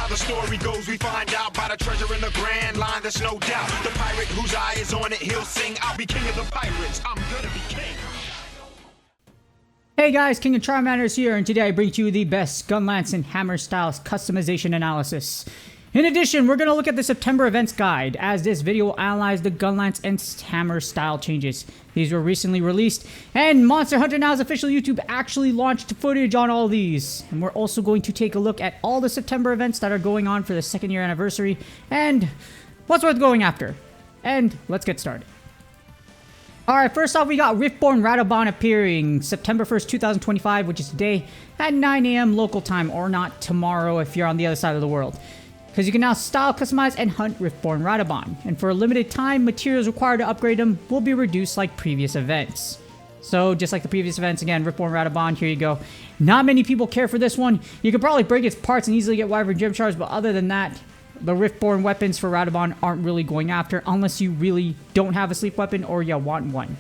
how the story goes, we find out by the treasure in the grand line, there's no doubt. The pirate whose eye is on it, he'll sing, I'll be king of the pirates, I'm gonna be king. Hey guys, King of Charmanders here, and today I bring to you the best Gunlance and Hammer Styles customization analysis. In addition, we're going to look at the September events guide, as this video will analyze the Gunlance and Hammer style changes. These were recently released, and Monster Hunter Now's official YouTube actually launched footage on all these. And we're also going to take a look at all the September events that are going on for the 2nd year anniversary, and what's worth going after. And let's get started. Alright, first off, we got Riftborn Radobon appearing September 1st, 2025, which is today, at 9 AM local time, or not tomorrow if you're on the other side of the world. Because you can now style, customize, and hunt Riftborn Radobon. And for a limited time, materials required to upgrade them will be reduced like previous events. So, just like the previous events, again, Riftborn Radobon, here you go. Not many people care for this one. You could probably break its parts and easily get Wyvern Gem Shards, but other than that, the Riftborn weapons for Radobon aren't really going after, unless you really don't have a sleep weapon or you want one.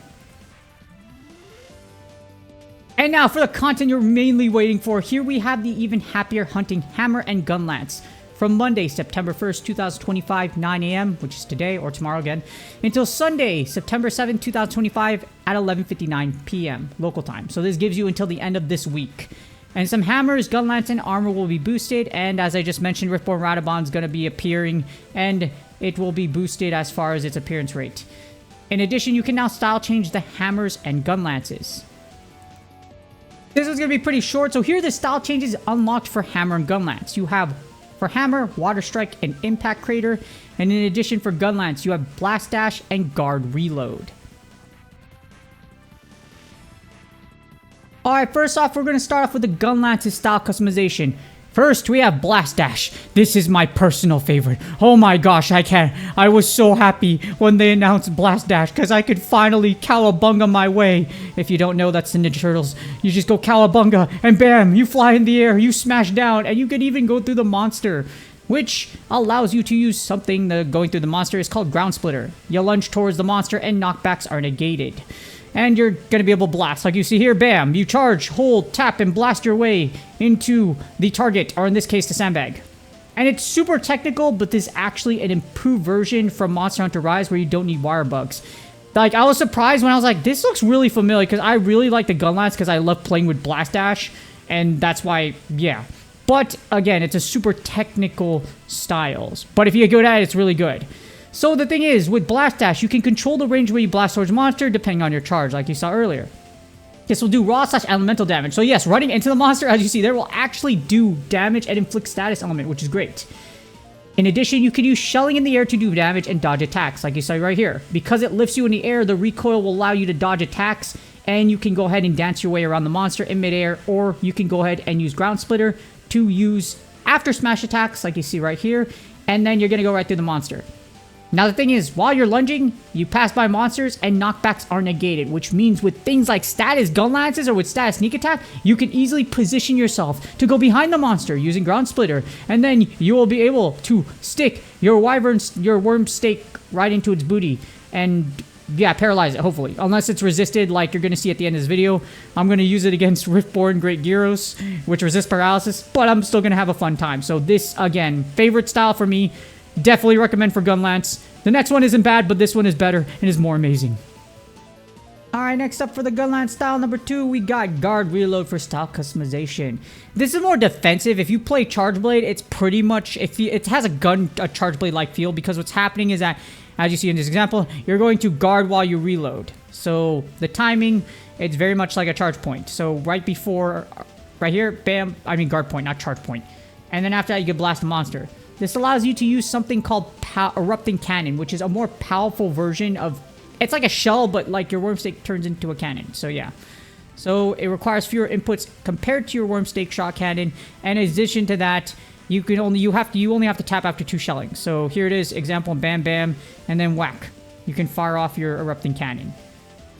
And now for the content you're mainly waiting for, here we have the even happier hunting Hammer and Gunlance. From Monday, September 1st, 2025, 9 AM, which is today or tomorrow again, until Sunday, September 7th, 2025 at 11:59 PM local time. So this gives you until the end of this week. And some hammers, gunlance, and armor will be boosted, and as I just mentioned, Riftborn Radobon is going to be appearing, and it will be boosted as far as its appearance rate. In addition, you can now style change the hammers and gunlances. This is going to be pretty short, so here are the style changes unlocked for Hammer and Gunlance. You have, for Hammer, Water Strike and Impact Crater, and in addition for Gunlance, you have Blast Dash and Guard Reload. Alright, first off, we're going to start off with the Gunlance's style customization. First, we have Blast Dash. This is my personal favorite. Oh my gosh, I was so happy when they announced Blast Dash, because I could finally cowabunga my way. If you don't know, that's the Ninja Turtles. You just go cowabunga, and bam, you fly in the air, you smash down, and you can even go through the monster, which allows you to use something going through the monster is called Ground Splitter. You lunge towards the monster, and knockbacks are negated. And you're going to be able to blast. Like you see here, bam, you charge, hold, tap, and blast your way into the target, or in this case, the sandbag. And it's super technical, but this is actually an improved version from Monster Hunter Rise where you don't need wire bugs. Like, I was surprised when I was like, this looks really familiar, because I really like the Gunlance because I love playing with Blast Dash, and that's why, yeah. But, again, it's a super technical styles. But if you're good at it, it's really good. So the thing is, with Blast Dash, you can control the range where you blast towards monster depending on your charge, like you saw earlier. This will do raw/elemental damage. So yes, running into the monster, as you see there, will actually do damage and inflict status element, which is great. In addition, you can use shelling in the air to do damage and dodge attacks, like you saw right here. Because it lifts you in the air, the recoil will allow you to dodge attacks, and you can go ahead and dance your way around the monster in midair, or you can go ahead and use Ground Splitter to use after smash attacks, like you see right here, and then you're going to go right through the monster. Now the thing is, while you're lunging, you pass by monsters and knockbacks are negated, which means with things like status gunlances or with status sneak attack, you can easily position yourself to go behind the monster using Ground Splitter, and then you will be able to stick your worm stake right into its booty and, yeah, paralyze it, hopefully. Unless it's resisted, like you're going to see at the end of this video. I'm going to use it against Riftborn Great Gyros, which resists paralysis, but I'm still going to have a fun time. So this, again, favorite style for me. Definitely recommend for Gunlance. The next one isn't bad, but this one is better and is more amazing. Alright, next up for the Gunlance style number 2, we got Guard Reload for style customization. This is more defensive. If you play Charge Blade, it's pretty much, it has a Charge Blade-like feel, because what's happening is that, as you see in this example, you're going to guard while you reload. So the timing, it's very much like a charge point. So right before, right here, bam, I mean guard point, not charge point. And then after that, you can blast the monster. This allows you to use something called Erupting Cannon, which is a more powerful version of... It's like a shell, but like your Wormstake turns into a cannon. So yeah. So it requires fewer inputs compared to your Wormstake shot cannon. And in addition to that, you only have to tap after 2 shelling. So here it is, example, bam, bam, and then whack. You can fire off your Erupting Cannon.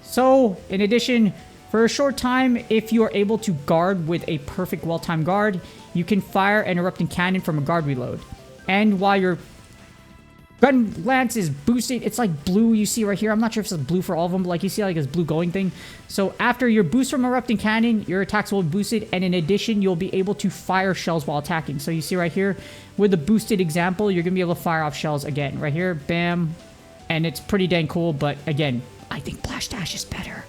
So in addition, for a short time, if you are able to guard with a perfect well-timed guard, you can fire an Erupting Cannon from a guard reload. And while you're Gunlance is boosted. It's like blue you see right here. I'm not sure if it's blue for all of them, but like you see like this blue glowing thing. So after your boost from Erupting Cannon, your attacks will be boosted. And in addition, you'll be able to fire shells while attacking. So you see right here with the boosted example, you're going to be able to fire off shells again. Right here, bam. And it's pretty dang cool. But again, I think Blast Dash is better.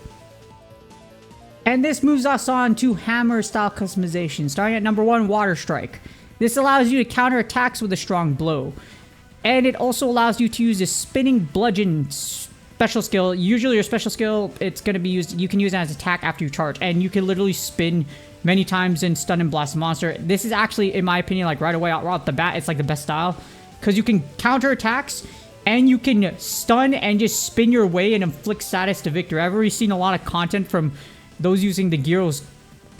And this moves us on to Hammer style customization. Starting at number 1, Water Strike. This allows you to counter attacks with a strong blow. And it also allows you to use a Spinning Bludgeon special skill. Usually your special skill, it's going to be used, you can use it as attack after you charge. And you can literally spin many times and stun and blast a monster. This is actually, in my opinion, like right away right off the bat, it's like the best style. Because you can counter attacks and you can stun and just spin your way and inflict status to victory. I've already seen a lot of content from those using the Gyro's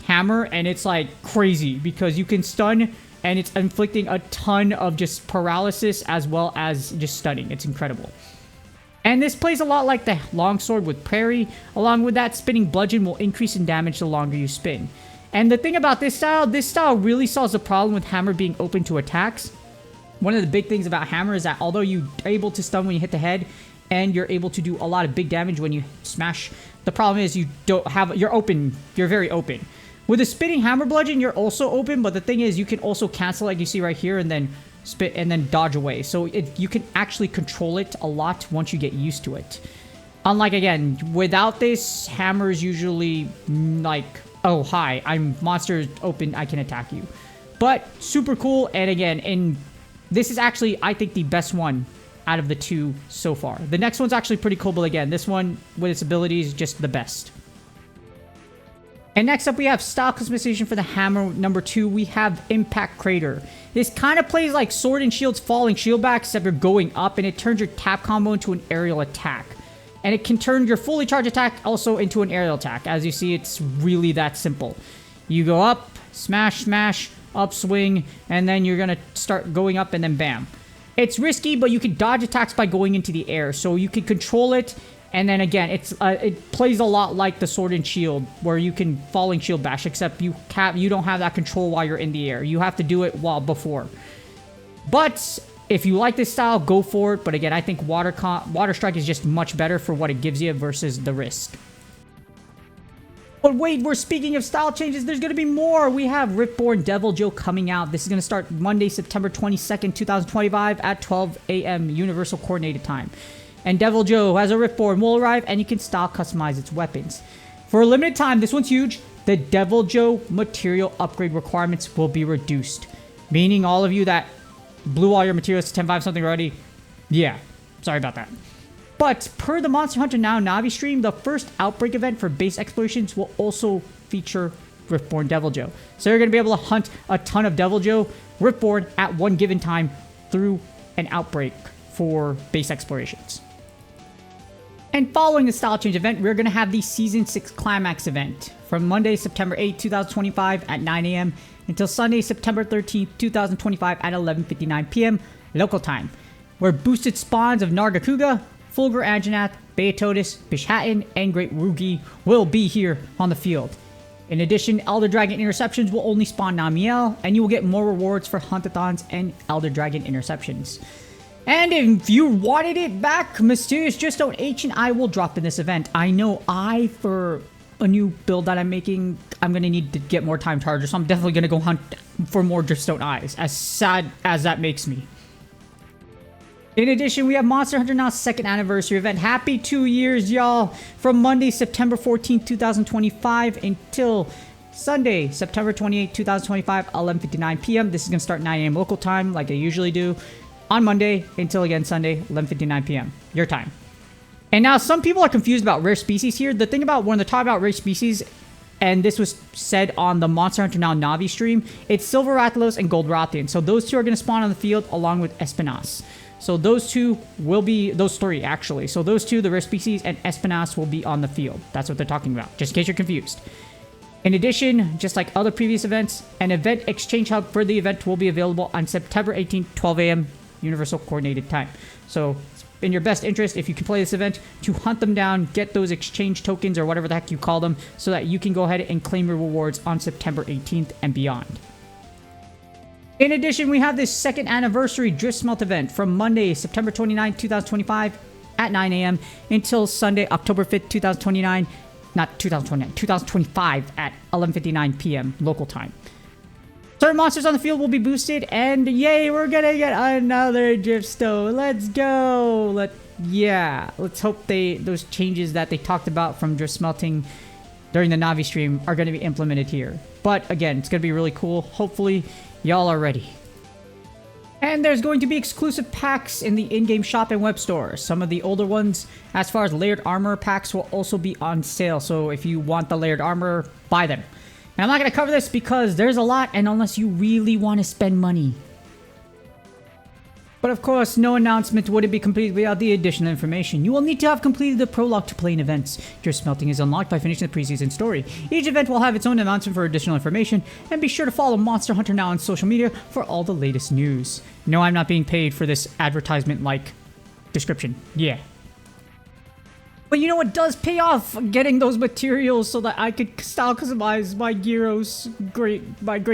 hammer. And it's like crazy because you can stun and it's inflicting a ton of just paralysis as well as just stunning. It's incredible. And this plays a lot like the longsword with Prairie. Along with that, Spinning Bludgeon will increase in damage the longer you spin. And the thing about this style really solves the problem with Hammer being open to attacks. One of the big things about Hammer is that although you're able to stun when you hit the head, and you're able to do a lot of big damage when you smash, the problem is you're open, you're very open. With a Spinning Hammer Bludgeon, you're also open, but the thing is, you can also cancel, like you see right here, and then spit and then dodge away. So you can actually control it a lot once you get used to it. Unlike, again, without this, Hammer's usually like, oh, hi, I'm monster open, I can attack you. But super cool, and again, this is actually, I think, the best one out of the two so far. The next one's actually pretty cool, but again, this one, with its abilities, is just the best. And next up, we have style customization for the Hammer. Number 2, we have Impact Crater. This kind of plays like Sword and Shield's Falling Shield back, except you're going up, and it turns your tap combo into an aerial attack. And it can turn your fully charged attack also into an aerial attack. As you see, it's really that simple. You go up, smash, smash, upswing, and then you're going to start going up, and then bam. It's risky, but you can dodge attacks by going into the air, so you can control it. And then again, it plays a lot like the Sword and Shield, where you can Falling Shield bash, except you don't have that control while you're in the air. You have to do it while before. But if you like this style, go for it. But again, I think Water Strike is just much better for what it gives you versus the risk. But wait, we're speaking of style changes, there's going to be more. We have Riftborn Devil Joe coming out. This is going to start Monday, September 22nd, 2025 at 12 a.m. Universal Coordinated Time. And Devil Joe as a Riftborn will arrive, and you can style customize its weapons. For a limited time, this one's huge, the Devil Joe material upgrade requirements will be reduced. Meaning all of you that blew all your materials to 10.5 something already, yeah, sorry about that. But per the Monster Hunter Now Navi stream, the first Outbreak event for base explorations will also feature Riftborn Devil Joe. So you're going to be able to hunt a ton of Devil Joe Riftborn at one given time through an Outbreak for base explorations. And following the style change event, we're going to have the Season 6 Climax event from Monday, September 8, 2025 at 9 a.m. until Sunday, September 13, 2025 at 11:59 p.m. local time, where boosted spawns of Nargacuga, Fulgur Anjanath, Beatotis, Bishhaten, and Great Rugi will be here on the field. In addition, Elder Dragon interceptions will only spawn Namiel, and you will get more rewards for Huntathons and Elder Dragon interceptions. And if you wanted it back, Mysterious Just Don't H and I will drop in this event. I know for a new build that I'm making, I'm going to need to get more time chargers, so I'm definitely going to go hunt for more Drifstone Eyes, as sad as that makes me. In addition, we have Monster Hunter Now's 2nd anniversary event. Happy 2 years, y'all! From Monday, September 14th, 2025 until Sunday, September 28th, 2025, 11:59 p.m. This is going to start 9 a.m. local time, like I usually do, on Monday until, again, Sunday, 11:59 p.m. your time. And now some people are confused about rare species here. The thing about when they talk about rare species, and this was said on the Monster Hunter Now Navi stream, it's Silver Rathalos and Gold Rathian. So those two are going to spawn on the field along with Espinas. So those two will be, those three actually. So those two, the rare species and Espinas, will be on the field. That's what they're talking about, just in case you're confused. In addition, just like other previous events, an event exchange hub for the event will be available on September 18th, 12 a.m. Universal Coordinated Time. So it's in your best interest, if you can play this event, to hunt them down, get those exchange tokens or whatever the heck you call them, so that you can go ahead and claim your rewards on September 18th and beyond. In addition, we have this second anniversary Drift Smelt event from Monday, September 29th, 2025 at 9 a.m. until Sunday, October 5th, 2029, not 2029, 2025 at 11:59 p.m. local time. Certain monsters on the field will be boosted, and yay, we're gonna get another Drift Stone. Let's go. Let's hope those changes that they talked about from Drift Smelting during the Navi stream are gonna be implemented here. But again, it's gonna be really cool. Hopefully, y'all are ready. And there's going to be exclusive packs in the in-game shop and web store. Some of the older ones, as far as layered armor packs, will also be on sale. So if you want the layered armor, buy them. And I'm not going to cover this because there's a lot, and unless you really want to spend money. But of course, no announcement would be completed without the additional information. You will need to have completed the prologue to play in events. Drift Smelting is unlocked by finishing the preseason story. Each event will have its own announcement for additional information, and be sure to follow Monster Hunter Now on social media for all the latest news. No, I'm not being paid for this advertisement-like description. Yeah. But you know what does pay off? Getting those materials so that I could style customize my Great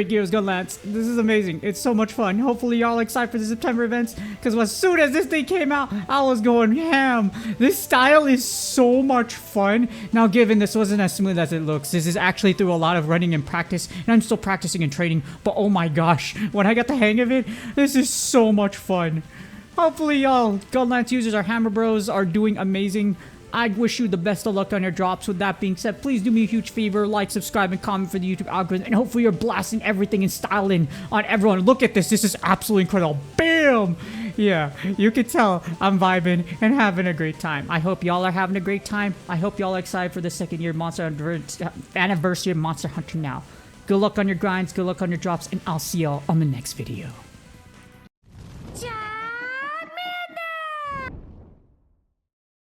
Gyros Gunlance. This is amazing. It's so much fun. Hopefully y'all are excited for the September events, because as soon as this thing came out, I was going ham. This style is so much fun. Now, given this wasn't as smooth as it looks, this is actually through a lot of running and practice, and I'm still practicing and training, but oh my gosh, when I got the hang of it, this is so much fun. Hopefully y'all Gunlance users, our Hammer Bros, are doing amazing. I wish you the best of luck on your drops. With that being said, please do me a huge favor. Like, subscribe, and comment for the YouTube algorithm. And hopefully you're blasting everything and styling on everyone. Look at this. This is absolutely incredible. Bam! Yeah, you can tell I'm vibing and having a great time. I hope y'all are having a great time. I hope y'all are excited for the second year anniversary of Monster Hunter Now. Good luck on your grinds. Good luck on your drops. And I'll see y'all on the next video.